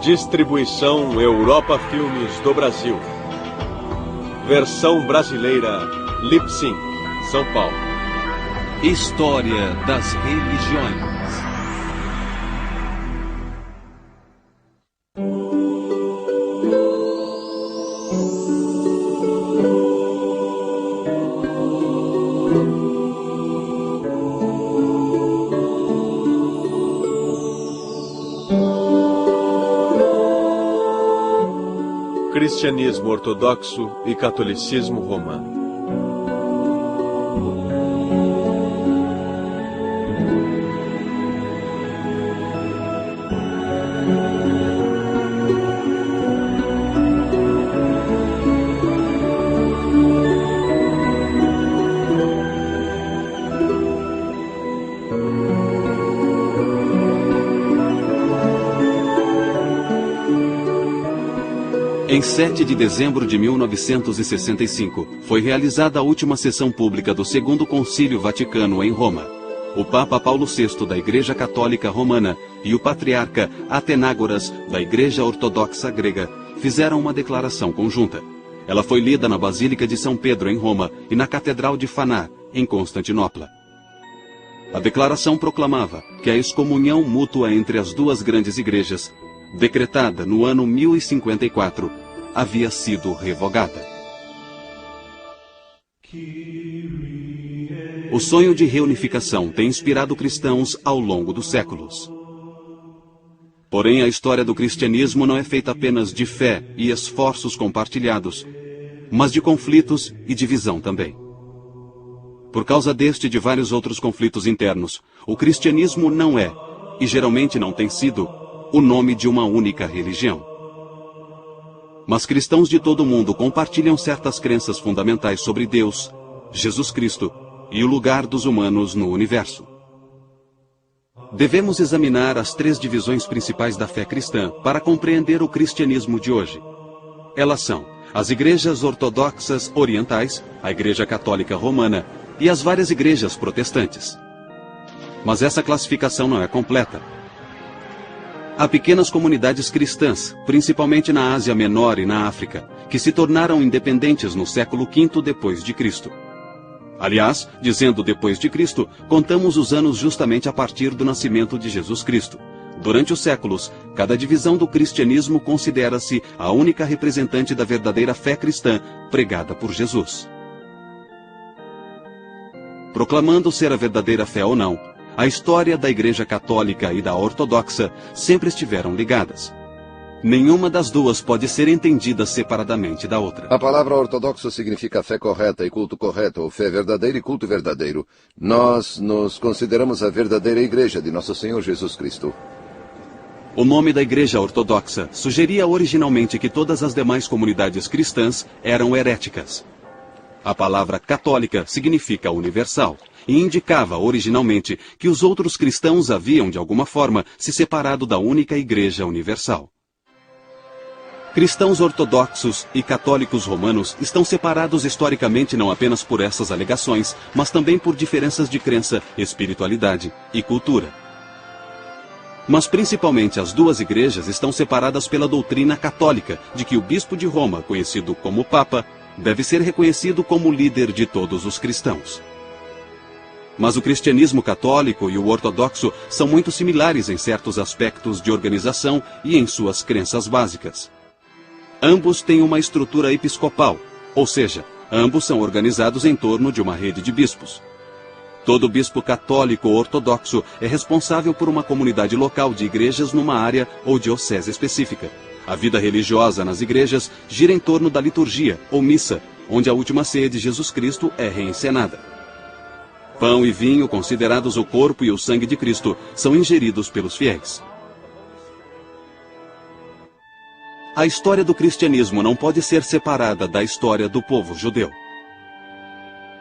Distribuição Europa Filmes do Brasil. Versão brasileira Lipsync, São Paulo. História das religiões. Cristianismo ortodoxo e catolicismo romano. Em 7 de dezembro de 1965, foi realizada a última sessão pública do Segundo Concílio Vaticano em Roma. O Papa Paulo VI da Igreja Católica Romana e o Patriarca Atenágoras da Igreja Ortodoxa Grega fizeram uma declaração conjunta. Ela foi lida na Basílica de São Pedro em Roma e na Catedral de Faná, em Constantinopla. A declaração proclamava que a excomunhão mútua entre as duas grandes igrejas, decretada no ano 1054, havia sido revogada. O sonho de reunificação tem inspirado cristãos ao longo dos séculos. Porém, a história do cristianismo não é feita apenas de fé e esforços compartilhados, mas de conflitos e divisão também. Por causa deste e de vários outros conflitos internos, o cristianismo não é, e geralmente não tem sido, o nome de uma única religião. Mas cristãos de todo o mundo compartilham certas crenças fundamentais sobre Deus, Jesus Cristo e o lugar dos humanos no universo. Devemos examinar as 3 divisões principais da fé cristã para compreender o cristianismo de hoje. Elas são as igrejas ortodoxas orientais, a Igreja Católica Romana e as várias igrejas protestantes. Mas essa classificação não é completa. Há pequenas comunidades cristãs, principalmente na Ásia Menor e na África, que se tornaram independentes no século V depois de Cristo. Aliás, dizendo depois de Cristo, contamos os anos justamente a partir do nascimento de Jesus Cristo. Durante os séculos, cada divisão do cristianismo considera-se a única representante da verdadeira fé cristã pregada por Jesus. Proclamando ser a verdadeira fé ou não, a história da Igreja Católica e da Ortodoxa sempre estiveram ligadas. Nenhuma das duas pode ser entendida separadamente da outra. A palavra ortodoxo significa fé correta e culto correto, ou fé verdadeira e culto verdadeiro. Nós nos consideramos a verdadeira igreja de nosso Senhor Jesus Cristo. O nome da Igreja Ortodoxa sugeria originalmente que todas as demais comunidades cristãs eram heréticas. A palavra católica significa universal e indicava originalmente que os outros cristãos haviam, de alguma forma, se separado da única Igreja Universal. Cristãos ortodoxos e católicos romanos estão separados historicamente não apenas por essas alegações, mas também por diferenças de crença, espiritualidade e cultura. Mas principalmente as duas igrejas estão separadas pela doutrina católica de que o bispo de Roma, conhecido como Papa, deve ser reconhecido como líder de todos os cristãos. Mas o cristianismo católico e o ortodoxo são muito similares em certos aspectos de organização e em suas crenças básicas. Ambos têm uma estrutura episcopal, ou seja, ambos são organizados em torno de uma rede de bispos. Todo bispo católico ou ortodoxo é responsável por uma comunidade local de igrejas numa área ou diocese específica. A vida religiosa nas igrejas gira em torno da liturgia, ou missa, onde a última ceia de Jesus Cristo é reencenada. Pão e vinho, considerados o corpo e o sangue de Cristo, são ingeridos pelos fiéis. A história do cristianismo não pode ser separada da história do povo judeu.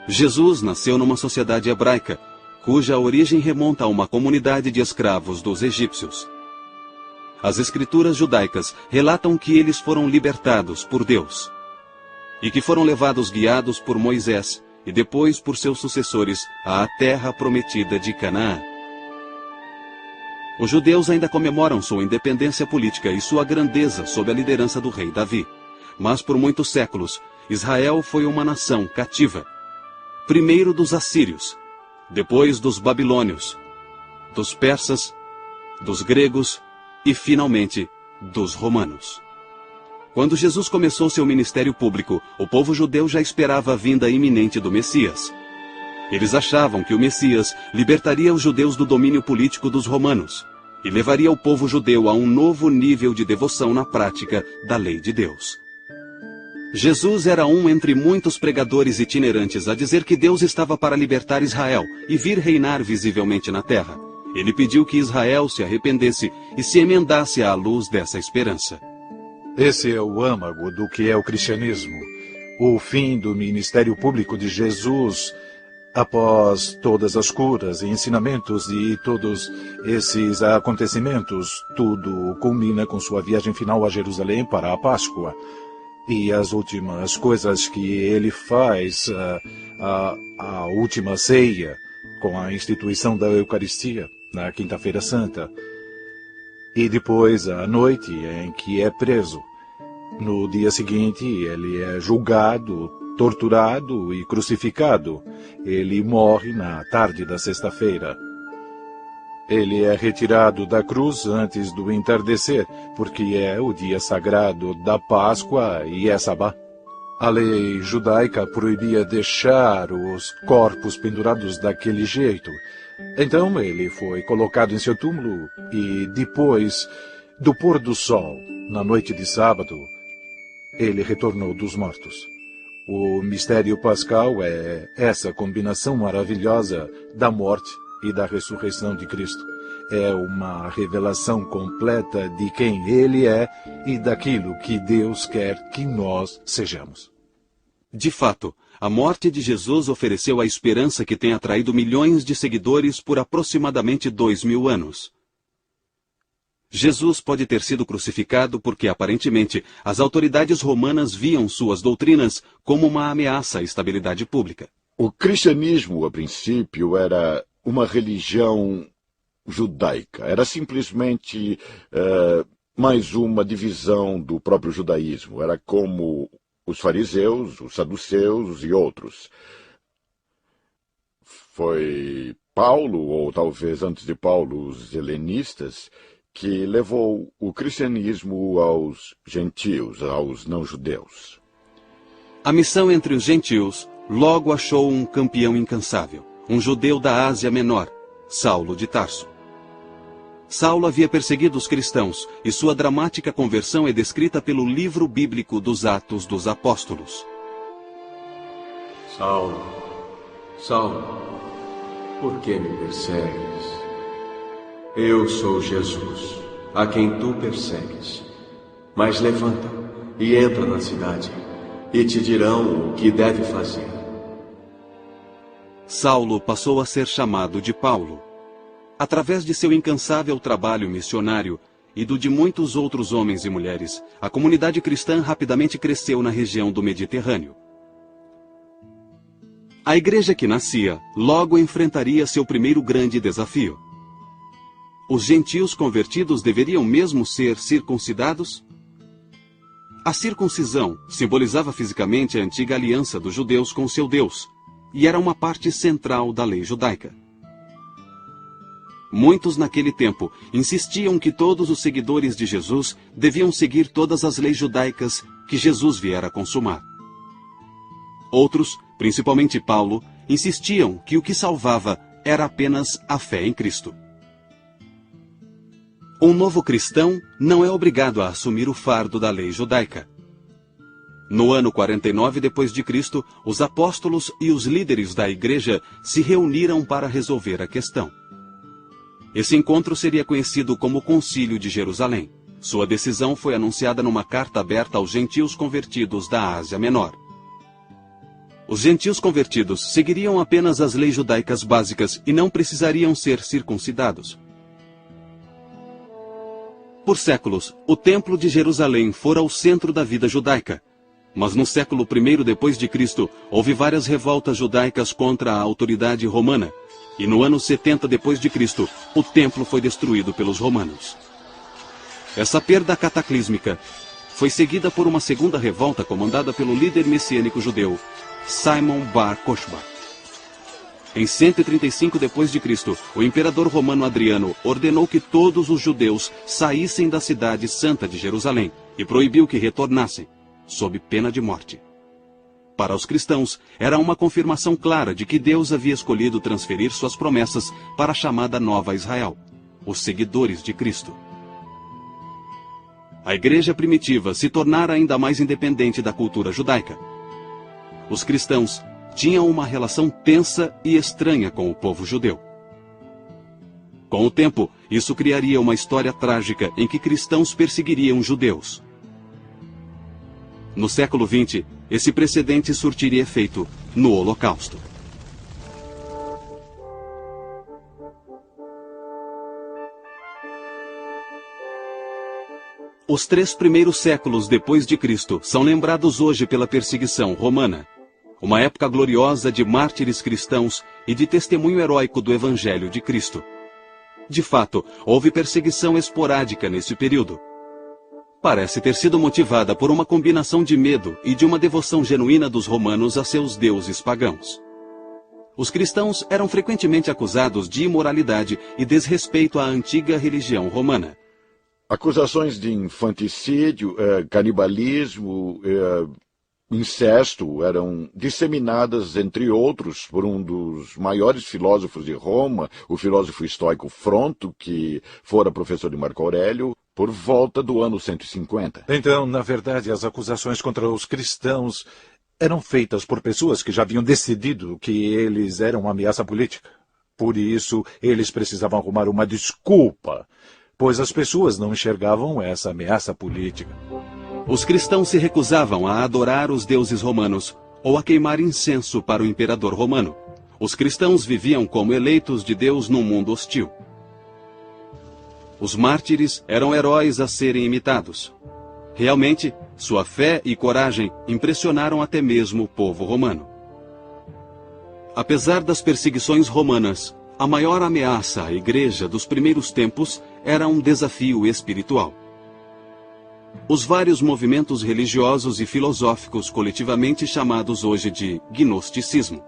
Jesus nasceu numa sociedade hebraica, cuja origem remonta a uma comunidade de escravos dos egípcios. As escrituras judaicas relatam que eles foram libertados por Deus e que foram levados guiados por Moisés e depois por seus sucessores à terra prometida de Canaã. Os judeus ainda comemoram sua independência política e sua grandeza sob a liderança do rei Davi. Mas por muitos séculos, Israel foi uma nação cativa. Primeiro dos assírios, depois dos babilônios, dos persas, dos gregos e, finalmente, dos romanos. Quando Jesus começou seu ministério público, o povo judeu já esperava a vinda iminente do Messias. Eles achavam que o Messias libertaria os judeus do domínio político dos romanos e levaria o povo judeu a um novo nível de devoção na prática da lei de Deus. Jesus era um entre muitos pregadores itinerantes a dizer que Deus estava para libertar Israel e vir reinar visivelmente na terra. Ele pediu que Israel se arrependesse e se emendasse à luz dessa esperança. Esse é o âmago do que é o cristianismo. O fim do ministério público de Jesus, após todas as curas e ensinamentos e todos esses acontecimentos, tudo culmina com sua viagem final a Jerusalém para a Páscoa. E as últimas coisas que ele faz, a última ceia, com a instituição da Eucaristia, na Quinta-feira Santa. E depois a noite em que é preso. No dia seguinte, ele é julgado, torturado e crucificado. Ele morre na tarde da sexta-feira. Ele é retirado da cruz antes do entardecer, porque é o dia sagrado da Páscoa e é sabá. A lei judaica proibia deixar os corpos pendurados daquele jeito. Então ele foi colocado em seu túmulo e depois do pôr do sol, na noite de sábado, ele retornou dos mortos. O mistério pascal é essa combinação maravilhosa da morte e da ressurreição de Cristo. É uma revelação completa de quem Ele é e daquilo que Deus quer que nós sejamos. De fato, a morte de Jesus ofereceu a esperança que tem atraído milhões de seguidores por aproximadamente 2000 anos. Jesus pode ter sido crucificado porque, aparentemente, as autoridades romanas viam suas doutrinas como uma ameaça à estabilidade pública. O cristianismo, a princípio, era uma religião judaica. Era simplesmente mais uma divisão do próprio judaísmo. Era como os fariseus, os saduceus e outros. Foi Paulo, ou talvez antes de Paulo, os helenistas, que levou o cristianismo aos gentios, aos não-judeus. A missão entre os gentios logo achou um campeão incansável, um judeu da Ásia Menor, Saulo de Tarso. Saulo havia perseguido os cristãos e sua dramática conversão é descrita pelo livro bíblico dos Atos dos Apóstolos. Saulo, Saulo, por que me persegues? Eu sou Jesus, a quem tu persegues. Mas levanta e entra na cidade, e te dirão o que deve fazer. Saulo passou a ser chamado de Paulo. Através de seu incansável trabalho missionário e do de muitos outros homens e mulheres, a comunidade cristã rapidamente cresceu na região do Mediterrâneo. A igreja que nascia logo enfrentaria seu primeiro grande desafio. Os gentios convertidos deveriam mesmo ser circuncidados? A circuncisão simbolizava fisicamente a antiga aliança dos judeus com seu Deus, e era uma parte central da lei judaica. Muitos naquele tempo insistiam que todos os seguidores de Jesus deviam seguir todas as leis judaicas que Jesus viera consumar. Outros, principalmente Paulo, insistiam que o que salvava era apenas a fé em Cristo. Um novo cristão não é obrigado a assumir o fardo da lei judaica. No ano 49 d.C., os apóstolos e os líderes da igreja se reuniram para resolver a questão. Esse encontro seria conhecido como Concílio de Jerusalém. Sua decisão foi anunciada numa carta aberta aos gentios convertidos da Ásia Menor. Os gentios convertidos seguiriam apenas as leis judaicas básicas e não precisariam ser circuncidados. Por séculos, o Templo de Jerusalém fora o centro da vida judaica. Mas no século I d.C., houve várias revoltas judaicas contra a autoridade romana, e no ano 70 depois de Cristo, o templo foi destruído pelos romanos. Essa perda cataclísmica foi seguida por uma segunda revolta comandada pelo líder messiânico judeu, Simon Bar Kokhba. Em 135 depois de Cristo, o imperador romano Adriano ordenou que todos os judeus saíssem da cidade santa de Jerusalém e proibiu que retornassem, sob pena de morte. Para os cristãos, era uma confirmação clara de que Deus havia escolhido transferir suas promessas para a chamada Nova Israel, os seguidores de Cristo. A igreja primitiva se tornara ainda mais independente da cultura judaica. Os cristãos tinham uma relação tensa e estranha com o povo judeu. Com o tempo, isso criaria uma história trágica em que cristãos perseguiriam judeus. No século XX, esse precedente surtiria efeito no Holocausto. Os 3 primeiros séculos depois de Cristo são lembrados hoje pela perseguição romana, uma época gloriosa de mártires cristãos e de testemunho heróico do Evangelho de Cristo. De fato, houve perseguição esporádica nesse período. Parece ter sido motivada por uma combinação de medo e de uma devoção genuína dos romanos a seus deuses pagãos. Os cristãos eram frequentemente acusados de imoralidade e desrespeito à antiga religião romana. Acusações de infanticídio, canibalismo, incesto eram disseminadas, entre outros, por um dos maiores filósofos de Roma, o filósofo estoico Fronto, que fora professor de Marco Aurélio, por volta do ano 150. Então, na verdade, as acusações contra os cristãos eram feitas por pessoas que já haviam decidido que eles eram uma ameaça política. Por isso, eles precisavam arrumar uma desculpa, pois as pessoas não enxergavam essa ameaça política. Os cristãos se recusavam a adorar os deuses romanos ou a queimar incenso para o imperador romano. Os cristãos viviam como eleitos de Deus num mundo hostil. Os mártires eram heróis a serem imitados. Realmente, sua fé e coragem impressionaram até mesmo o povo romano. Apesar das perseguições romanas, a maior ameaça à igreja dos primeiros tempos era um desafio espiritual. Os vários movimentos religiosos e filosóficos coletivamente chamados hoje de gnosticismo.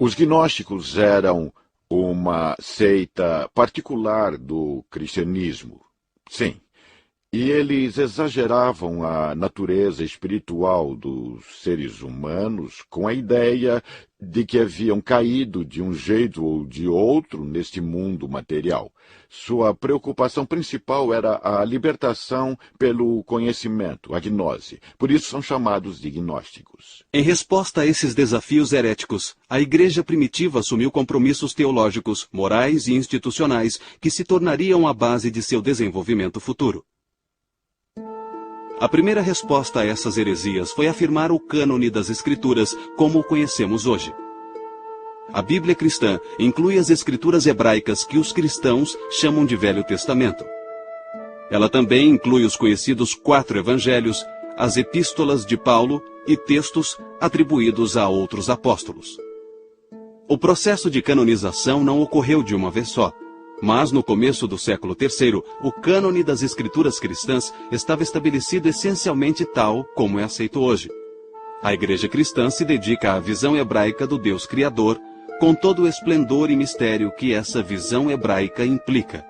Os gnósticos eram uma seita particular do cristianismo, sim. E eles exageravam a natureza espiritual dos seres humanos com a ideia de que haviam caído de um jeito ou de outro neste mundo material. Sua preocupação principal era a libertação pelo conhecimento, a gnose. Por isso são chamados de gnósticos. Em resposta a esses desafios heréticos, a igreja primitiva assumiu compromissos teológicos, morais e institucionais que se tornariam a base de seu desenvolvimento futuro. A primeira resposta a essas heresias foi afirmar o cânone das Escrituras como o conhecemos hoje. A Bíblia cristã inclui as Escrituras hebraicas que os cristãos chamam de Velho Testamento. Ela também inclui os conhecidos 4 evangelhos, as epístolas de Paulo e textos atribuídos a outros apóstolos. O processo de canonização não ocorreu de uma vez só. Mas, no começo do século III, o cânone das escrituras cristãs estava estabelecido essencialmente tal como é aceito hoje. A igreja cristã se dedica à visão hebraica do Deus Criador, com todo o esplendor e mistério que essa visão hebraica implica.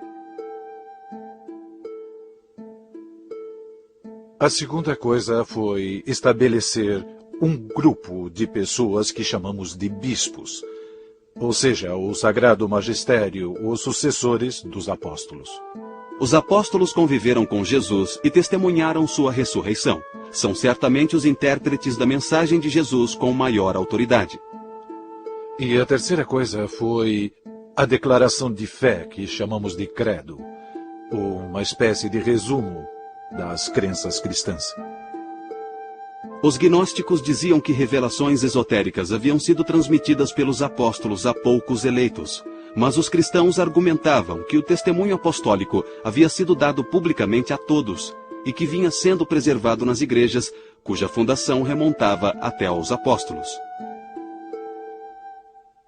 A segunda coisa foi estabelecer um grupo de pessoas que chamamos de bispos, ou seja, o Sagrado Magistério, os sucessores dos apóstolos. Os apóstolos conviveram com Jesus e testemunharam sua ressurreição. São certamente os intérpretes da mensagem de Jesus com maior autoridade. E a terceira coisa foi a declaração de fé, que chamamos de credo, uma espécie de resumo das crenças cristãs. Os gnósticos diziam que revelações esotéricas haviam sido transmitidas pelos apóstolos a poucos eleitos, mas os cristãos argumentavam que o testemunho apostólico havia sido dado publicamente a todos e que vinha sendo preservado nas igrejas, cuja fundação remontava até aos apóstolos.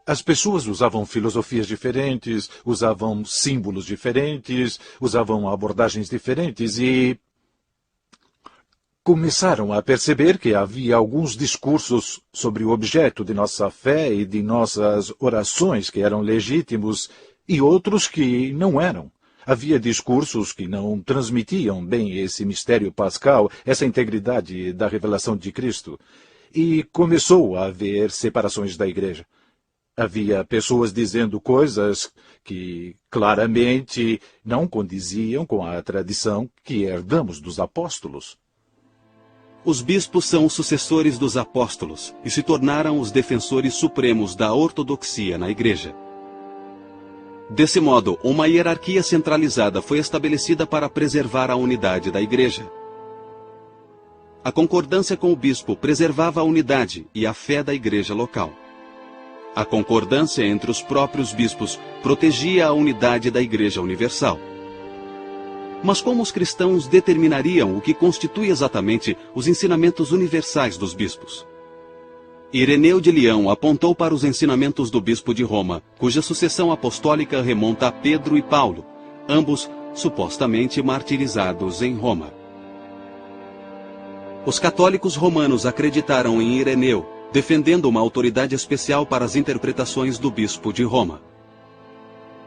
as pessoas usavam filosofias diferentes, usavam símbolos diferentes, usavam abordagens diferentes e começaram a perceber que havia alguns discursos sobre o objeto de nossa fé e de nossas orações que eram legítimos e outros que não eram. Havia discursos que não transmitiam bem esse mistério pascal, essa integridade da revelação de Cristo. E começou a haver separações da igreja. Havia pessoas dizendo coisas que claramente não condiziam com a tradição que herdamos dos apóstolos. Os bispos são os sucessores dos apóstolos e se tornaram os defensores supremos da ortodoxia na igreja. Desse modo, uma hierarquia centralizada foi estabelecida para preservar a unidade da igreja. A concordância com o bispo preservava a unidade e a fé da igreja local. A concordância entre os próprios bispos protegia a unidade da Igreja Universal. Mas como os cristãos determinariam o que constitui exatamente os ensinamentos universais dos bispos? Ireneu de Leão apontou para os ensinamentos do bispo de Roma, cuja sucessão apostólica remonta a Pedro e Paulo, ambos supostamente martirizados em Roma. Os católicos romanos acreditaram em Ireneu, defendendo uma autoridade especial para as interpretações do bispo de Roma.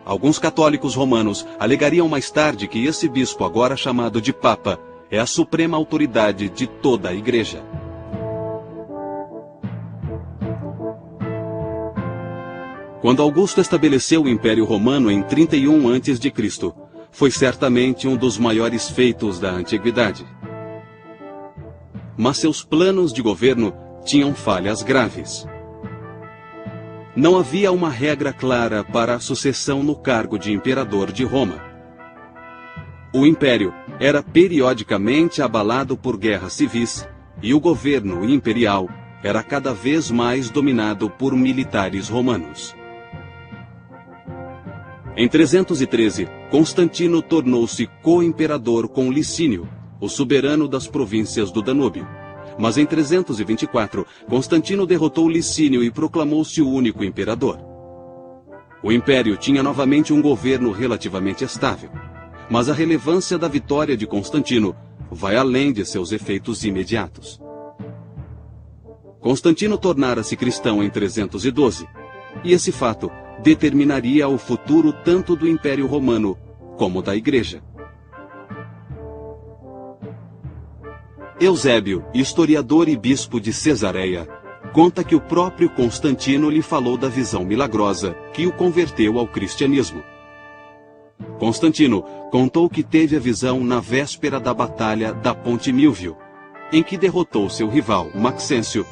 Alguns católicos romanos alegariam mais tarde que esse bispo, agora chamado de Papa, é a suprema autoridade de toda a Igreja. Quando Augusto estabeleceu o Império Romano em 31 a.C., foi certamente um dos maiores feitos da antiguidade. Mas seus planos de governo tinham falhas graves. Não havia uma regra clara para a sucessão no cargo de imperador de Roma. O império era periodicamente abalado por guerras civis e o governo imperial era cada vez mais dominado por militares romanos. Em 313, Constantino tornou-se co-imperador com Licínio, o soberano das províncias do Danúbio. Mas em 324, Constantino derrotou Licínio e proclamou-se o único imperador. O império tinha novamente um governo relativamente estável, mas a relevância da vitória de Constantino vai além de seus efeitos imediatos. Constantino tornara-se cristão em 312, e esse fato determinaria o futuro tanto do Império Romano como da Igreja. Eusébio, historiador e bispo de Cesareia, conta que o próprio Constantino lhe falou da visão milagrosa que o converteu ao cristianismo. Constantino contou que teve a visão na véspera da batalha da Ponte Milvio, em que derrotou seu rival, Maxêncio,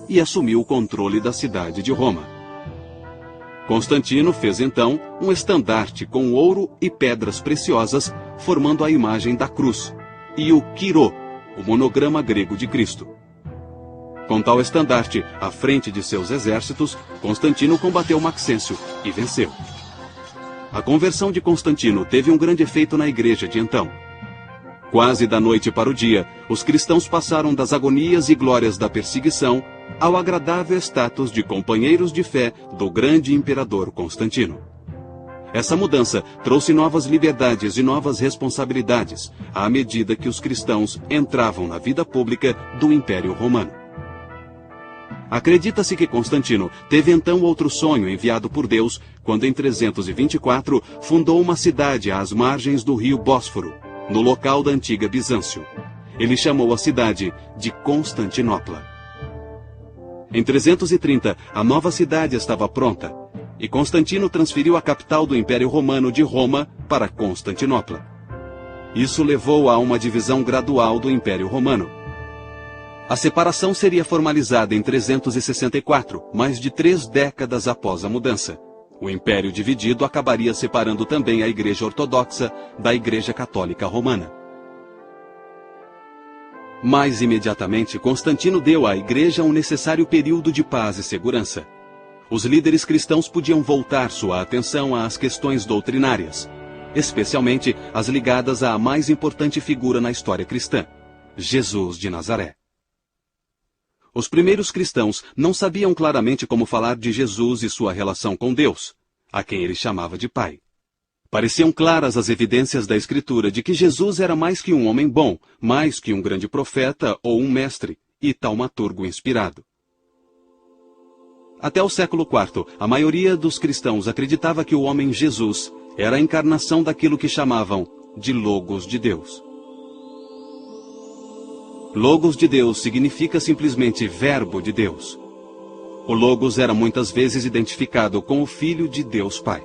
e assumiu o controle da cidade de Roma. Constantino fez então um estandarte com ouro e pedras preciosas, formando a imagem da cruz, e o quirô, o monograma grego de Cristo. Com tal estandarte à frente de seus exércitos, Constantino combateu Maxêncio e venceu. A conversão de Constantino teve um grande efeito na igreja de então. Quase da noite para o dia, os cristãos passaram das agonias e glórias da perseguição ao agradável status de companheiros de fé do grande imperador Constantino. Essa mudança trouxe novas liberdades e novas responsabilidades à medida que os cristãos entravam na vida pública do Império Romano. Acredita-se que Constantino teve então outro sonho enviado por Deus quando em 324 fundou uma cidade às margens do rio Bósforo, no local da antiga Bizâncio. Ele chamou a cidade de Constantinopla. Em 330, a nova cidade estava pronta, e Constantino transferiu a capital do Império Romano de Roma para Constantinopla. Isso levou a uma divisão gradual do Império Romano. A separação seria formalizada em 364, mais de 3 décadas após a mudança. O Império dividido acabaria separando também a Igreja Ortodoxa da Igreja Católica Romana. Mais imediatamente, Constantino deu à Igreja um necessário período de paz e segurança. Os líderes cristãos podiam voltar sua atenção às questões doutrinárias, especialmente as ligadas à mais importante figura na história cristã, Jesus de Nazaré. Os primeiros cristãos não sabiam claramente como falar de Jesus e sua relação com Deus, a quem ele chamava de Pai. Pareciam claras as evidências da Escritura de que Jesus era mais que um homem bom, mais que um grande profeta ou um mestre, e taumaturgo inspirado. Até o século IV, a maioria dos cristãos acreditava que o homem Jesus era a encarnação daquilo que chamavam de Logos de Deus. Logos de Deus significa simplesmente Verbo de Deus. O Logos era muitas vezes identificado com o Filho de Deus Pai.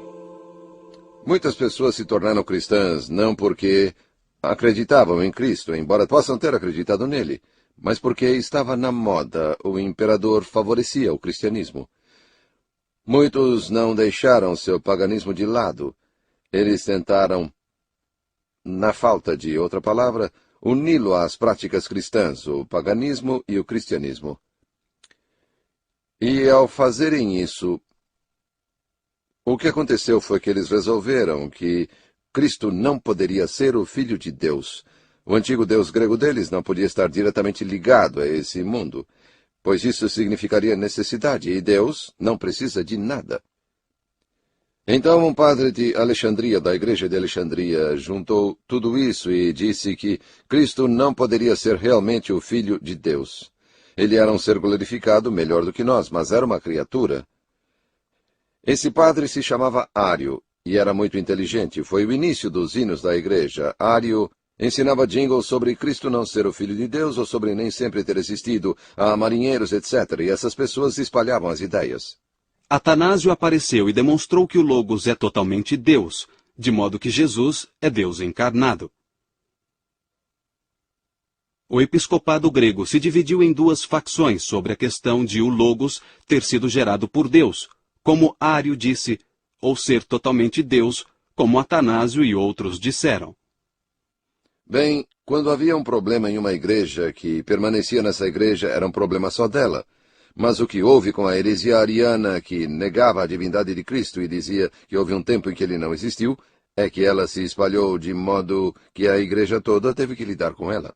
Muitas pessoas se tornaram cristãs não porque acreditavam em Cristo, embora possam ter acreditado nele, mas porque estava na moda, o imperador favorecia o cristianismo. Muitos não deixaram seu paganismo de lado. Eles tentaram, na falta de outra palavra, uni-lo às práticas cristãs, o paganismo e o cristianismo. E ao fazerem isso, o que aconteceu foi que eles resolveram que Cristo não poderia ser o Filho de Deus. O antigo Deus grego deles não podia estar diretamente ligado a esse mundo, pois isso significaria necessidade, e Deus não precisa de nada. Então um padre de Alexandria, da igreja de Alexandria, juntou tudo isso e disse que Cristo não poderia ser realmente o Filho de Deus. Ele era um ser glorificado melhor do que nós, mas era uma criatura. Esse padre se chamava Ário e era muito inteligente. Foi o início dos hinos da igreja. Ário ensinava jingles sobre Cristo não ser o Filho de Deus ou sobre nem sempre ter existido, a marinheiros, etc. E essas pessoas espalhavam as ideias. Atanásio apareceu e demonstrou que o Logos é totalmente Deus, de modo que Jesus é Deus encarnado. O episcopado grego se dividiu em duas facções sobre a questão de o Logos ter sido gerado por Deus, como Ário disse, ou ser totalmente Deus, como Atanásio e outros disseram. Bem, quando havia um problema em uma igreja, que permanecia nessa igreja era um problema só dela. Mas o que houve com a heresia ariana, que negava a divindade de Cristo e dizia que houve um tempo em que ele não existiu, é que ela se espalhou de modo que a igreja toda teve que lidar com ela.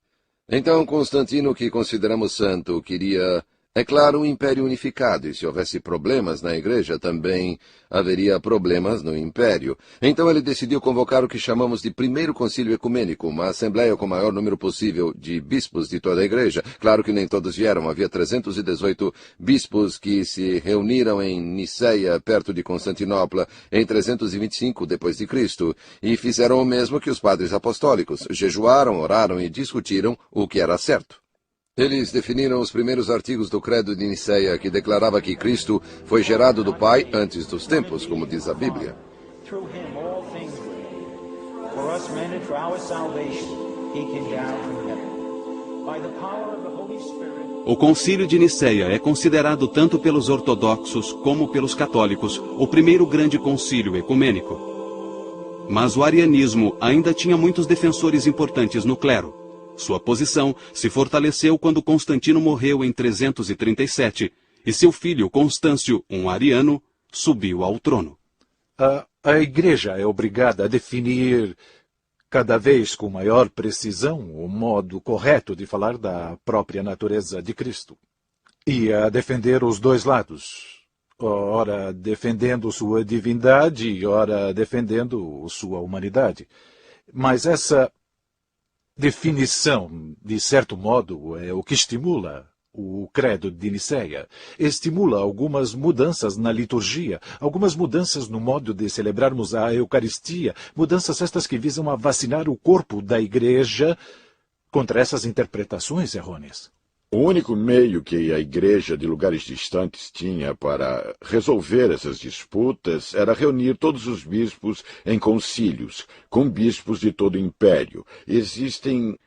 Então Constantino, que consideramos santo, queria, é claro, um império unificado, e se houvesse problemas na igreja, também haveria problemas no império. Então ele decidiu convocar o que chamamos de Primeiro Concílio Ecumênico, uma assembleia com o maior número possível de bispos de toda a igreja. Claro que nem todos vieram, havia 318 bispos que se reuniram em Niceia, perto de Constantinopla, em 325 d.C., e fizeram o mesmo que os padres apostólicos, jejuaram, oraram e discutiram o que era certo. Eles definiram os primeiros artigos do Credo de Niceia, que declarava que Cristo foi gerado do Pai antes dos tempos, como diz a Bíblia. O Concílio de Niceia é considerado tanto pelos ortodoxos como pelos católicos o primeiro grande concílio ecumênico. Mas o arianismo ainda tinha muitos defensores importantes no clero. Sua posição se fortaleceu quando Constantino morreu em 337, e seu filho Constâncio, um ariano, subiu ao trono. A Igreja é obrigada a definir cada vez com maior precisão o modo correto de falar da própria natureza de Cristo. E a defender os dois lados, ora defendendo sua divindade, ora defendendo sua humanidade. Mas essa definição, de certo modo, é o que estimula o Credo de Niceia. Estimula algumas mudanças na liturgia, algumas mudanças no modo de celebrarmos a Eucaristia, mudanças estas que visam a vacinar o corpo da Igreja contra essas interpretações errôneas. O único meio que a igreja de lugares distantes tinha para resolver essas disputas era reunir todos os bispos em concílios, com bispos de todo o império. Existem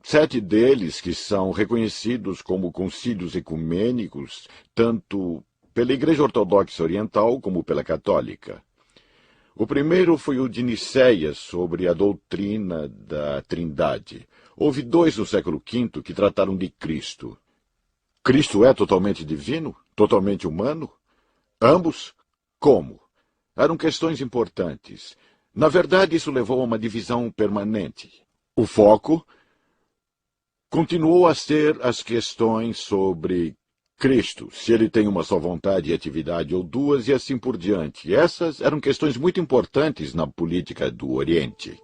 7 deles que são reconhecidos como concílios ecumênicos, tanto pela Igreja Ortodoxa Oriental como pela Católica. O primeiro foi o de Niceia, sobre a doutrina da Trindade. Houve 2 no século V que trataram de Cristo. Cristo é totalmente divino? Totalmente humano? Ambos? Como? Eram questões importantes. Na verdade, isso levou a uma divisão permanente. O foco continuou a ser as questões sobre Cristo, se ele tem uma só vontade e atividade ou duas, e assim por diante. Essas eram questões muito importantes na política do Oriente.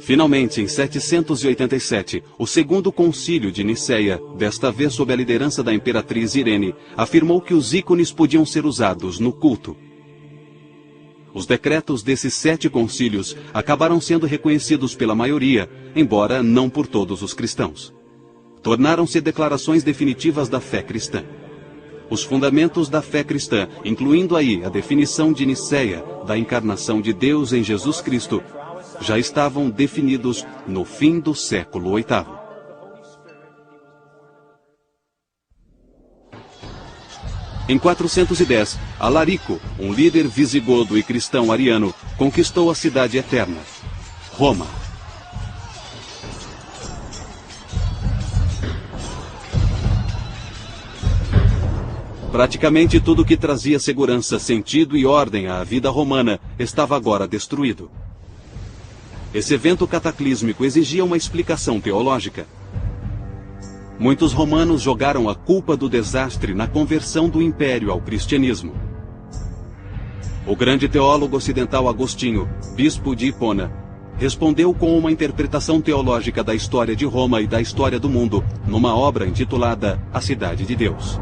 Finalmente, em 787, o segundo concílio de Niceia, desta vez sob a liderança da imperatriz Irene, afirmou que os ícones podiam ser usados no culto. Os decretos desses 7 concílios acabaram sendo reconhecidos pela maioria, embora não por todos os cristãos. Tornaram-se declarações definitivas da fé cristã. Os fundamentos da fé cristã, incluindo aí a definição de Niceia da encarnação de Deus em Jesus Cristo, já estavam definidos no fim do século VIII. Em 410, Alarico, um líder visigodo e cristão ariano, conquistou a cidade eterna, Roma. Praticamente tudo que trazia segurança, sentido e ordem à vida romana estava agora destruído. Esse evento cataclísmico exigia uma explicação teológica. Muitos romanos jogaram a culpa do desastre na conversão do império ao cristianismo. O grande teólogo ocidental Agostinho, bispo de Hipona, respondeu com uma interpretação teológica da história de Roma e da história do mundo, numa obra intitulada A Cidade de Deus.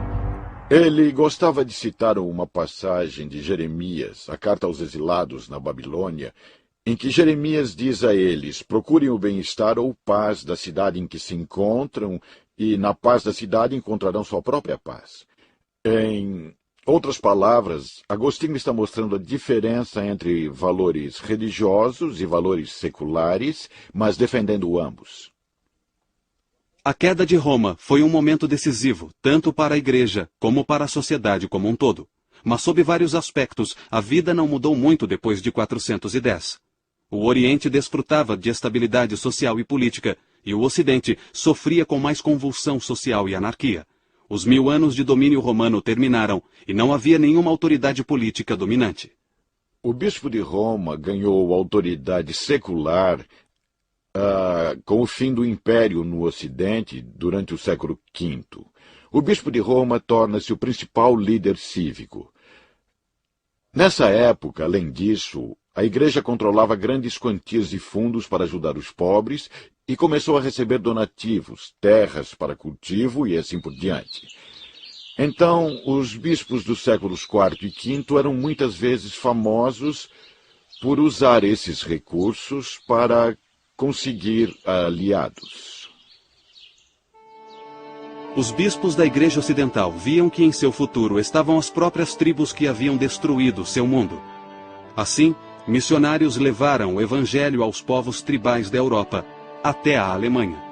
Ele gostava de citar uma passagem de Jeremias, a carta aos exilados na Babilônia, em que Jeremias diz a eles: procurem o bem-estar ou paz da cidade em que se encontram, e na paz da cidade encontrarão sua própria paz. Em outras palavras, Agostinho está mostrando a diferença entre valores religiosos e valores seculares, mas defendendo ambos. A queda de Roma foi um momento decisivo, tanto para a Igreja como para a sociedade como um todo. Mas sob vários aspectos, a vida não mudou muito depois de 410. O Oriente desfrutava de estabilidade social e política, e o Ocidente sofria com mais convulsão social e anarquia. Os 1000 anos de domínio romano terminaram, e não havia nenhuma autoridade política dominante. O bispo de Roma ganhou autoridade secular com o fim do Império no Ocidente durante o século V. O bispo de Roma torna-se o principal líder cívico. Nessa época, além disso, a Igreja controlava grandes quantias de fundos para ajudar os pobres e começou a receber donativos, terras para cultivo e assim por diante. Então, os bispos dos séculos IV e V eram muitas vezes famosos por usar esses recursos para conseguir aliados. Os bispos da Igreja Ocidental viam que em seu futuro estavam as próprias tribos que haviam destruído seu mundo. Assim, missionários levaram o Evangelho aos povos tribais da Europa, até a Alemanha.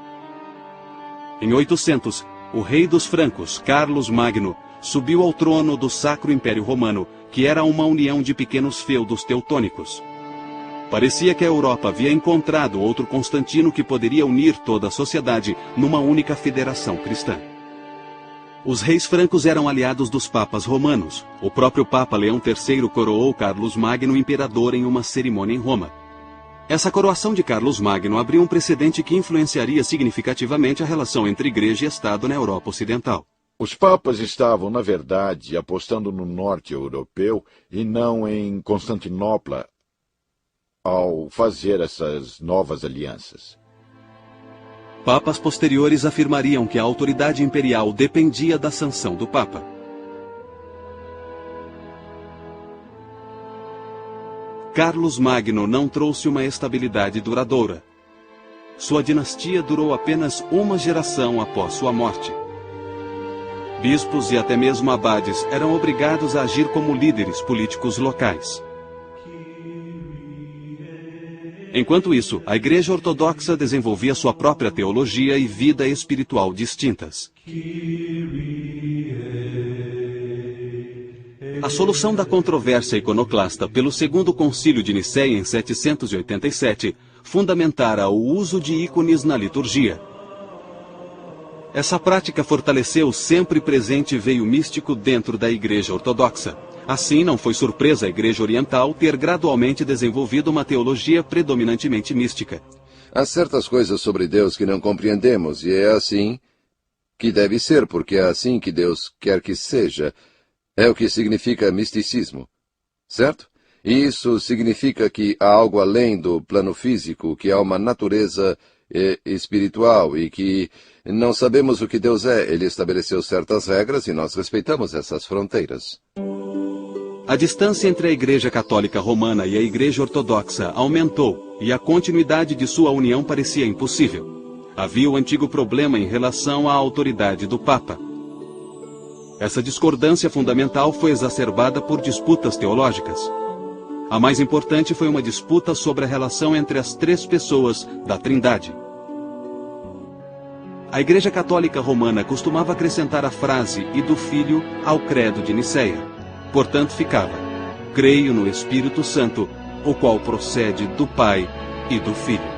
Em 800, o rei dos francos, Carlos Magno, subiu ao trono do Sacro Império Romano, que era uma união de pequenos feudos teutônicos. Parecia que a Europa havia encontrado outro Constantino que poderia unir toda a sociedade numa única federação cristã. Os reis francos eram aliados dos papas romanos. O próprio Papa Leão III coroou Carlos Magno imperador em uma cerimônia em Roma. Essa coroação de Carlos Magno abriu um precedente que influenciaria significativamente a relação entre Igreja e Estado na Europa Ocidental. Os papas estavam, na verdade, apostando no norte europeu e não em Constantinopla ao fazer essas novas alianças. Papas posteriores afirmariam que a autoridade imperial dependia da sanção do Papa. Carlos Magno não trouxe uma estabilidade duradoura. Sua dinastia durou apenas uma geração após sua morte. Bispos e até mesmo abades eram obrigados a agir como líderes políticos locais. Enquanto isso, a Igreja Ortodoxa desenvolvia sua própria teologia e vida espiritual distintas. A solução da controvérsia iconoclasta pelo Segundo Concílio de Niceia em 787 fundamentara o uso de ícones na liturgia. Essa prática fortaleceu o sempre presente veio místico dentro da Igreja Ortodoxa. Assim, não foi surpresa a Igreja Oriental ter gradualmente desenvolvido uma teologia predominantemente mística. Há certas coisas sobre Deus que não compreendemos, e é assim que deve ser, porque é assim que Deus quer que seja. É o que significa misticismo, certo? E isso significa que há algo além do plano físico, que há uma natureza espiritual e que não sabemos o que Deus é. Ele estabeleceu certas regras e nós respeitamos essas fronteiras. A distância entre a Igreja Católica Romana e a Igreja Ortodoxa aumentou e a continuidade de sua união parecia impossível. Havia o antigo problema em relação à autoridade do Papa. Essa discordância fundamental foi exacerbada por disputas teológicas. A mais importante foi uma disputa sobre a relação entre as três pessoas da Trindade. A Igreja Católica Romana costumava acrescentar a frase "e do Filho" ao credo de Nicéia. Portanto, ficava: "Creio no Espírito Santo, o qual procede do Pai e do Filho."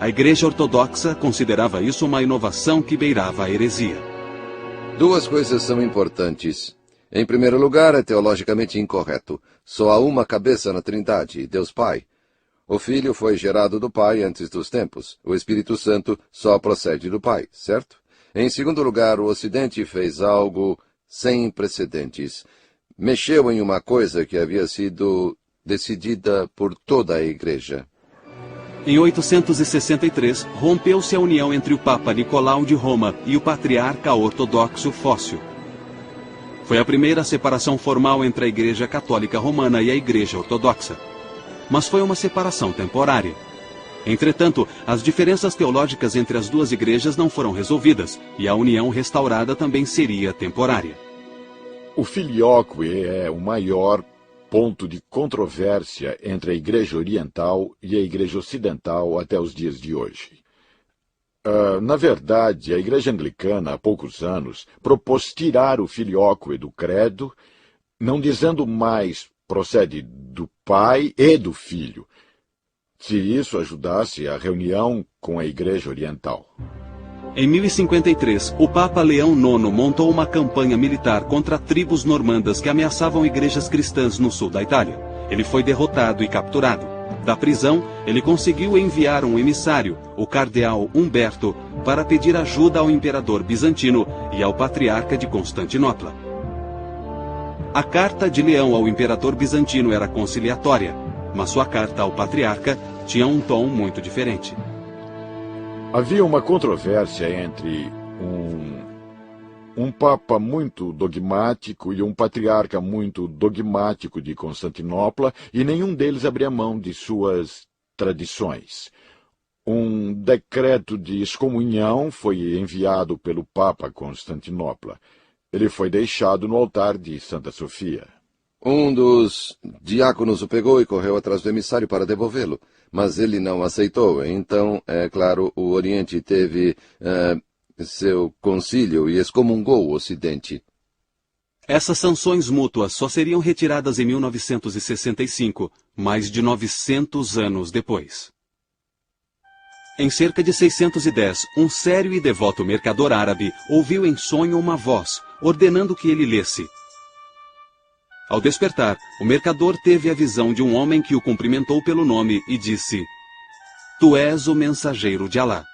A Igreja Ortodoxa considerava isso uma inovação que beirava a heresia. Duas coisas são importantes. Em primeiro lugar, é teologicamente incorreto. Só há uma cabeça na Trindade, Deus Pai. O Filho foi gerado do Pai antes dos tempos. O Espírito Santo só procede do Pai, certo? Em segundo lugar, o Ocidente fez algo sem precedentes. Mexeu em uma coisa que havia sido decidida por toda a Igreja. Em 863, rompeu-se a união entre o Papa Nicolau de Roma e o patriarca ortodoxo Fócio. Foi a primeira separação formal entre a Igreja Católica Romana e a Igreja Ortodoxa. Mas foi uma separação temporária. Entretanto, as diferenças teológicas entre as duas igrejas não foram resolvidas, e a união restaurada também seria temporária. O filioque é o maior ponto de controvérsia entre a Igreja Oriental e a Igreja Ocidental até os dias de hoje. Na verdade, a Igreja Anglicana, há poucos anos, propôs tirar o filioque do credo, não dizendo mais procede do Pai e do Filho, se isso ajudasse a reunião com a Igreja Oriental. Em 1053, o Papa Leão IX montou uma campanha militar contra tribos normandas que ameaçavam igrejas cristãs no sul da Itália. Ele foi derrotado e capturado. Da prisão, ele conseguiu enviar um emissário, o cardeal Humberto, para pedir ajuda ao imperador bizantino e ao patriarca de Constantinopla. A carta de Leão ao imperador bizantino era conciliatória, mas sua carta ao patriarca tinha um tom muito diferente. Havia uma controvérsia entre um papa muito dogmático e um patriarca muito dogmático de Constantinopla, e nenhum deles abria mão de suas tradições. Um decreto de excomunhão foi enviado pelo Papa a Constantinopla. Ele foi deixado no altar de Santa Sofia. Um dos diáconos o pegou e correu atrás do emissário para devolvê-lo, mas ele não aceitou. Então, é claro, o Oriente teve seu concílio e excomungou o Ocidente. Essas sanções mútuas só seriam retiradas em 1965, mais de 900 anos depois. Em cerca de 610, um sério e devoto mercador árabe ouviu em sonho uma voz, ordenando que ele lesse. Ao despertar, o mercador teve a visão de um homem que o cumprimentou pelo nome e disse: "Tu és o mensageiro de Alá."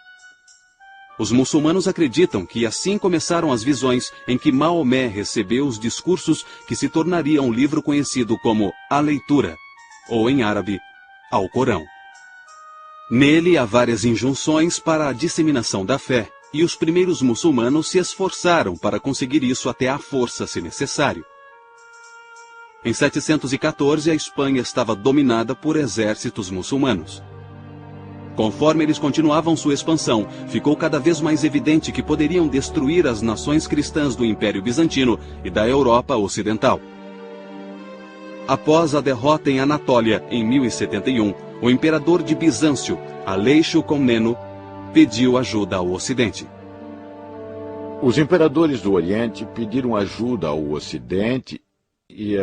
Os muçulmanos acreditam que assim começaram as visões em que Maomé recebeu os discursos que se tornariam um livro conhecido como A Leitura, ou em árabe, Alcorão. Nele há várias injunções para a disseminação da fé, e os primeiros muçulmanos se esforçaram para conseguir isso até à força, se necessário. Em 714, a Espanha estava dominada por exércitos muçulmanos. Conforme eles continuavam sua expansão, ficou cada vez mais evidente que poderiam destruir as nações cristãs do Império Bizantino e da Europa Ocidental. Após a derrota em Anatólia, em 1071, o imperador de Bizâncio, Aleixo Comneno, pediu ajuda ao Ocidente. Os imperadores do Oriente pediram ajuda ao Ocidente e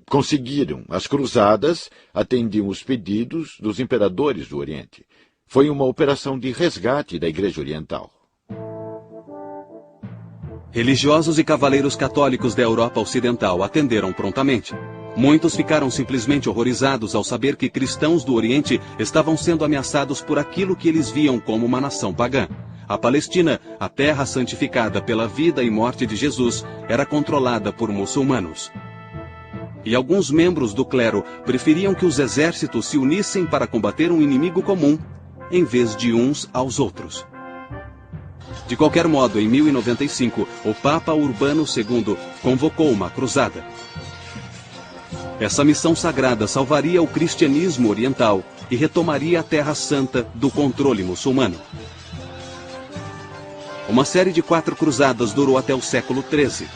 conseguiram. As cruzadas atendiam os pedidos dos imperadores do Oriente. Foi uma operação de resgate da Igreja Oriental. Religiosos e cavaleiros católicos da Europa Ocidental atenderam prontamente. Muitos ficaram simplesmente horrorizados ao saber que cristãos do Oriente estavam sendo ameaçados por aquilo que eles viam como uma nação pagã. A Palestina, a terra santificada pela vida e morte de Jesus, era controlada por muçulmanos. E alguns membros do clero preferiam que os exércitos se unissem para combater um inimigo comum, em vez de uns aos outros. De qualquer modo, em 1095, o Papa Urbano II convocou uma cruzada. Essa missão sagrada salvaria o cristianismo oriental e retomaria a Terra Santa do controle muçulmano. Uma série de 4 cruzadas durou até o século XIII.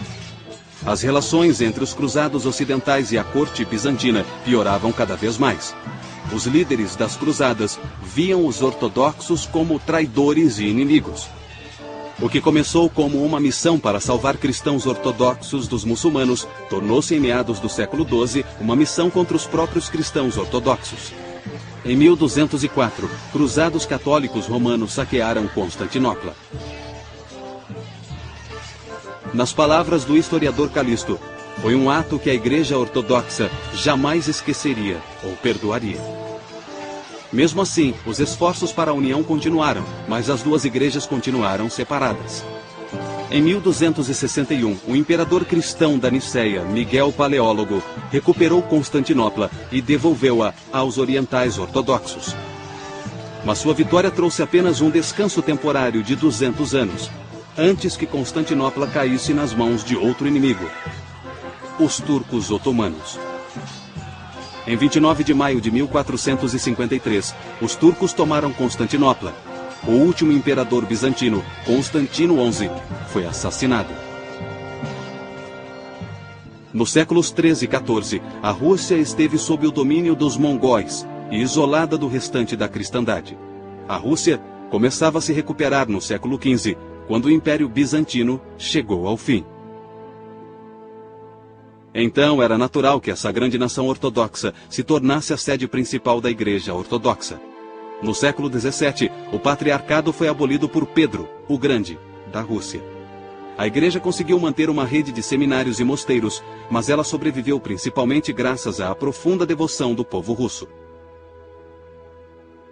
As relações entre os cruzados ocidentais e a corte bizantina pioravam cada vez mais. Os líderes das cruzadas viam os ortodoxos como traidores e inimigos. O que começou como uma missão para salvar cristãos ortodoxos dos muçulmanos, tornou-se em meados do século XII uma missão contra os próprios cristãos ortodoxos. Em 1204, cruzados católicos romanos saquearam Constantinopla. Nas palavras do historiador Calisto, foi um ato que a Igreja Ortodoxa jamais esqueceria ou perdoaria. Mesmo assim, os esforços para a união continuaram, mas as duas igrejas continuaram separadas. Em 1261, o imperador cristão da Niceia, Miguel Paleólogo, recuperou Constantinopla e devolveu-a aos orientais ortodoxos. Mas sua vitória trouxe apenas um descanso temporário de 200 anos, antes que Constantinopla caísse nas mãos de outro inimigo, os turcos otomanos. Em 29 de maio de 1453, os turcos tomaram Constantinopla. O último imperador bizantino, Constantino XI, foi assassinado. Nos séculos 13 e 14, a Rússia esteve sob o domínio dos mongóis e isolada do restante da cristandade. A Rússia começava a se recuperar no século XV, quando o Império Bizantino chegou ao fim. Então era natural que essa grande nação ortodoxa se tornasse a sede principal da Igreja Ortodoxa. No século XVII, o patriarcado foi abolido por Pedro, o Grande, da Rússia. A Igreja conseguiu manter uma rede de seminários e mosteiros, mas ela sobreviveu principalmente graças à profunda devoção do povo russo.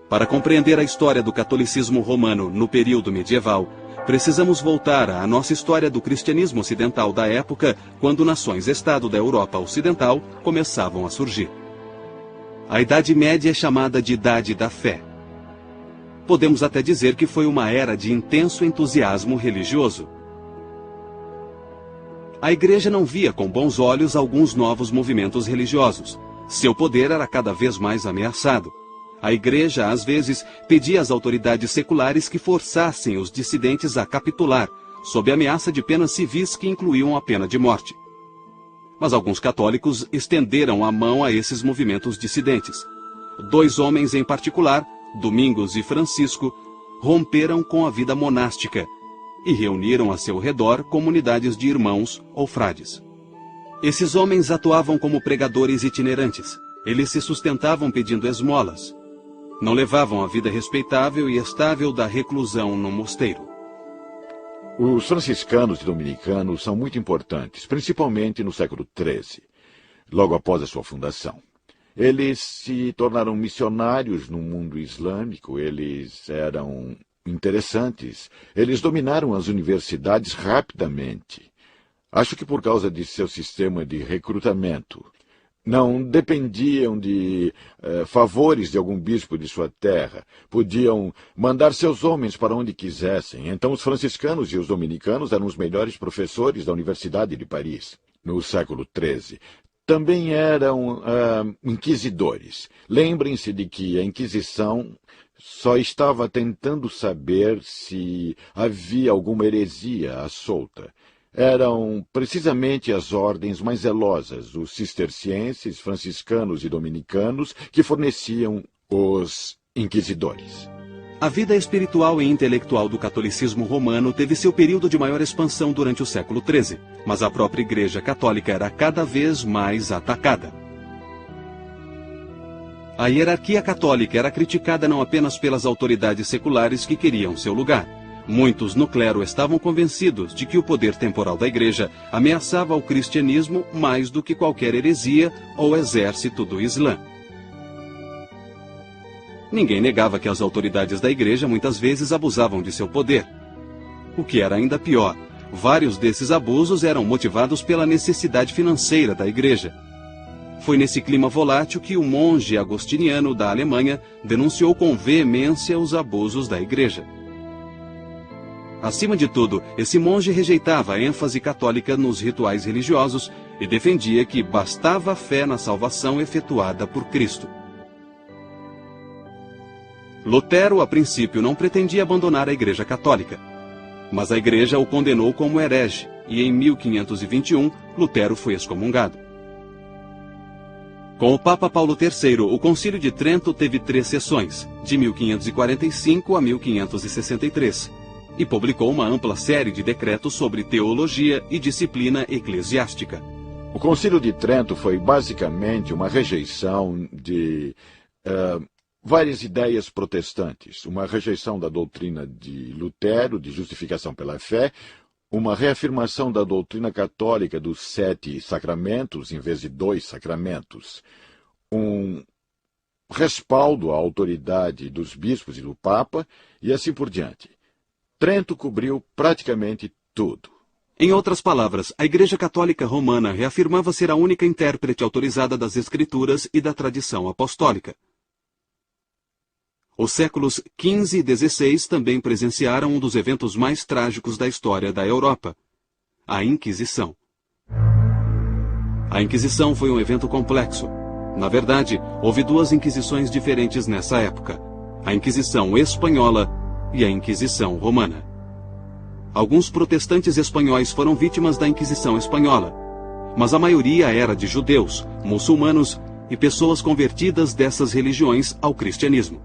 Para compreender a história do catolicismo romano no período medieval, precisamos voltar à nossa história do cristianismo ocidental da época, quando nações-estado da Europa Ocidental começavam a surgir. A Idade Média é chamada de Idade da Fé. Podemos até dizer que foi uma era de intenso entusiasmo religioso. A Igreja não via com bons olhos alguns novos movimentos religiosos. Seu poder era cada vez mais ameaçado. A Igreja, às vezes, pedia às autoridades seculares que forçassem os dissidentes a capitular, sob ameaça de penas civis que incluíam a pena de morte. Mas alguns católicos estenderam a mão a esses movimentos dissidentes. 2 homens em particular, Domingos e Francisco, romperam com a vida monástica e reuniram a seu redor comunidades de irmãos ou frades. Esses homens atuavam como pregadores itinerantes. Eles se sustentavam pedindo esmolas. Não levavam a vida respeitável e estável da reclusão no mosteiro. Os franciscanos e dominicanos são muito importantes, principalmente no século XIII, logo após a sua fundação. Eles se tornaram missionários no mundo islâmico, eles eram interessantes, eles dominaram as universidades rapidamente. Acho que por causa de seu sistema de recrutamento. Não dependiam de favores de algum bispo de sua terra. Podiam mandar seus homens para onde quisessem. Então os franciscanos e os dominicanos eram os melhores professores da Universidade de Paris, no século XIII. Também eram inquisidores. Lembrem-se de que a Inquisição só estava tentando saber se havia alguma heresia à solta. Eram precisamente as ordens mais zelosas, os cistercienses, franciscanos e dominicanos, que forneciam os inquisidores. A vida espiritual e intelectual do catolicismo romano teve seu período de maior expansão durante o século XIII, mas a própria Igreja Católica era cada vez mais atacada. A hierarquia católica era criticada não apenas pelas autoridades seculares que queriam seu lugar, Muitos no clero estavam convencidos de que o poder temporal da Igreja ameaçava o cristianismo mais do que qualquer heresia ou exército do Islã. Ninguém negava que as autoridades da Igreja muitas vezes abusavam de seu poder. O que era ainda pior, vários desses abusos eram motivados pela necessidade financeira da Igreja. Foi nesse clima volátil que o monge agostiniano da Alemanha denunciou com veemência os abusos da Igreja. Acima de tudo, esse monge rejeitava a ênfase católica nos rituais religiosos e defendia que bastava a fé na salvação efetuada por Cristo. Lutero, a princípio, não pretendia abandonar a Igreja Católica, mas a Igreja o condenou como herege e em 1521 Lutero foi excomungado. Com o Papa Paulo III, o Concílio de Trento teve 3 sessões, de 1545 a 1563. E publicou uma ampla série de decretos sobre teologia e disciplina eclesiástica. O Concílio de Trento foi basicamente uma rejeição de várias ideias protestantes, uma rejeição da doutrina de Lutero, de justificação pela fé, uma reafirmação da doutrina católica dos 7 sacramentos em vez de 2 sacramentos, um respaldo à autoridade dos bispos e do Papa e assim por diante. Trento cobriu praticamente tudo. Em outras palavras, a Igreja Católica Romana reafirmava ser a única intérprete autorizada das Escrituras e da tradição apostólica. Os séculos XV e XVI também presenciaram um dos eventos mais trágicos da história da Europa, a Inquisição. A Inquisição foi um evento complexo. Na verdade, houve 2 inquisições diferentes nessa época, a Inquisição Espanhola e a Inquisição Romana. Alguns protestantes espanhóis foram vítimas da Inquisição Espanhola, mas a maioria era de judeus, muçulmanos e pessoas convertidas dessas religiões ao cristianismo.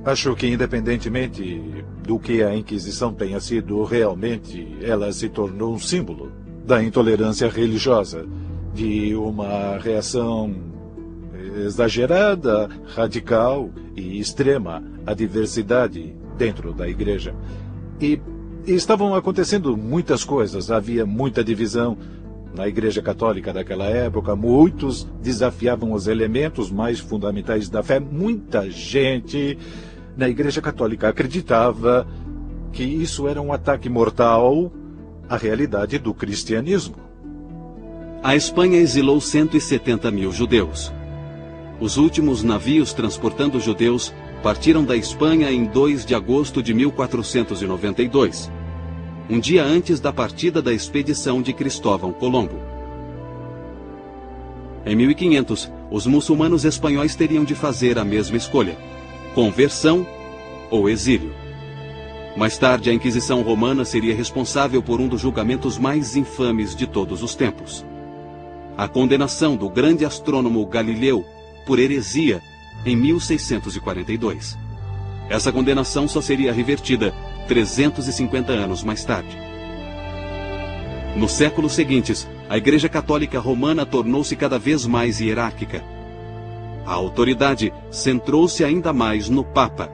Acho que, independentemente do que a Inquisição tenha sido realmente, ela se tornou um símbolo da intolerância religiosa, de uma reação exagerada, radical e extrema à diversidade dentro da Igreja. E estavam acontecendo muitas coisas, havia muita divisão na Igreja Católica daquela época, muitos desafiavam os elementos mais fundamentais da fé, muita gente na Igreja Católica acreditava que isso era um ataque mortal à realidade do cristianismo. A Espanha exilou 170 mil judeus. Os últimos navios transportando judeus partiram da Espanha em 2 de agosto de 1492, um dia antes da partida da expedição de Cristóvão Colombo. Em 1500, os muçulmanos espanhóis teriam de fazer a mesma escolha: conversão ou exílio. Mais tarde, a Inquisição Romana seria responsável por um dos julgamentos mais infames de todos os tempos: a condenação do grande astrônomo Galileu por heresia em 1642. Essa condenação só seria revertida 350 anos mais tarde. Nos séculos seguintes, a Igreja Católica Romana tornou-se cada vez mais hierárquica. A autoridade centrou-se ainda mais no Papa.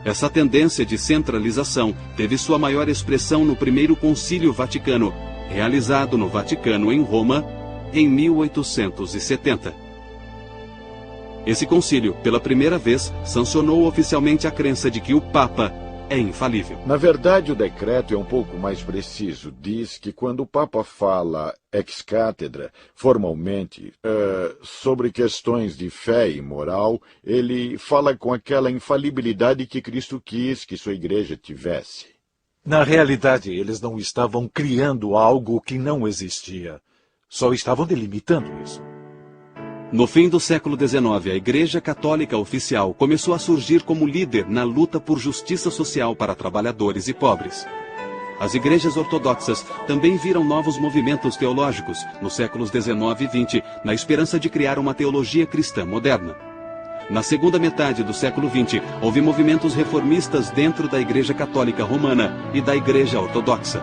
Essa tendência de centralização teve sua maior expressão no Primeiro Concílio Vaticano, realizado no Vaticano, em Roma, em 1870. Esse concílio, pela primeira vez, sancionou oficialmente a crença de que o Papa é infalível. Na verdade, o decreto é um pouco mais preciso. Diz que quando o Papa fala ex cátedra, formalmente, sobre questões de fé e moral, ele fala com aquela infalibilidade que Cristo quis que sua igreja tivesse. Na realidade, eles não estavam criando algo que não existia. Só estavam delimitando isso. No fim do século XIX, a Igreja Católica Oficial começou a surgir como líder na luta por justiça social para trabalhadores e pobres. As igrejas ortodoxas também viram novos movimentos teológicos nos séculos XIX e XX, na esperança de criar uma teologia cristã moderna. Na segunda metade do século XX, houve movimentos reformistas dentro da Igreja Católica Romana e da Igreja Ortodoxa.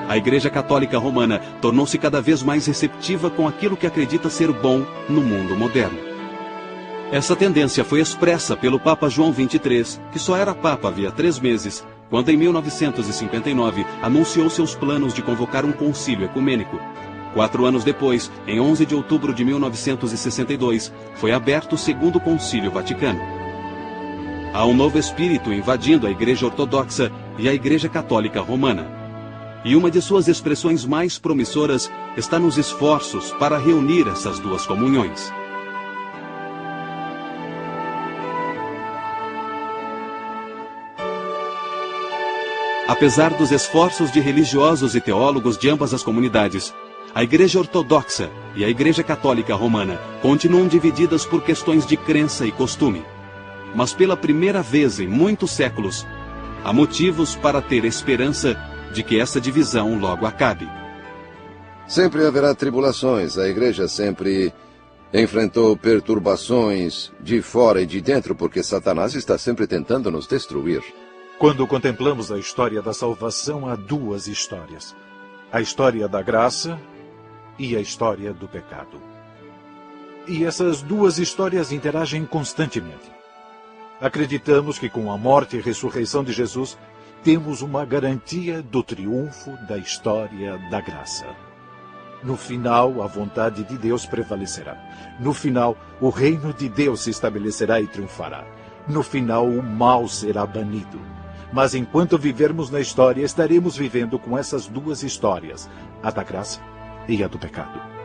A Igreja Católica Romana tornou-se cada vez mais receptiva com aquilo que acredita ser bom no mundo moderno. Essa tendência foi expressa pelo Papa João XXIII, que só era Papa havia 3 meses, quando em 1959 anunciou seus planos de convocar um concílio ecumênico. 4 anos depois, em 11 de outubro de 1962, foi aberto o Segundo Concílio Vaticano. Há um novo espírito invadindo a Igreja Ortodoxa e a Igreja Católica Romana. E uma de suas expressões mais promissoras está nos esforços para reunir essas duas comunhões. Apesar dos esforços de religiosos e teólogos de ambas as comunidades, a Igreja Ortodoxa e a Igreja Católica Romana continuam divididas por questões de crença e costume. Mas pela primeira vez em muitos séculos, há motivos para ter esperança de que essa divisão logo acabe. Sempre haverá tribulações. A Igreja sempre enfrentou perturbações de fora e de dentro, porque Satanás está sempre tentando nos destruir. Quando contemplamos a história da salvação, há 2 histórias. A história da graça e a história do pecado. E essas 2 histórias interagem constantemente. Acreditamos que com a morte e ressurreição de Jesus, temos uma garantia do triunfo da história da graça. No final, a vontade de Deus prevalecerá. No final, o reino de Deus se estabelecerá e triunfará. No final, o mal será banido. Mas enquanto vivermos na história, estaremos vivendo com essas 2 histórias, a da graça e a do pecado.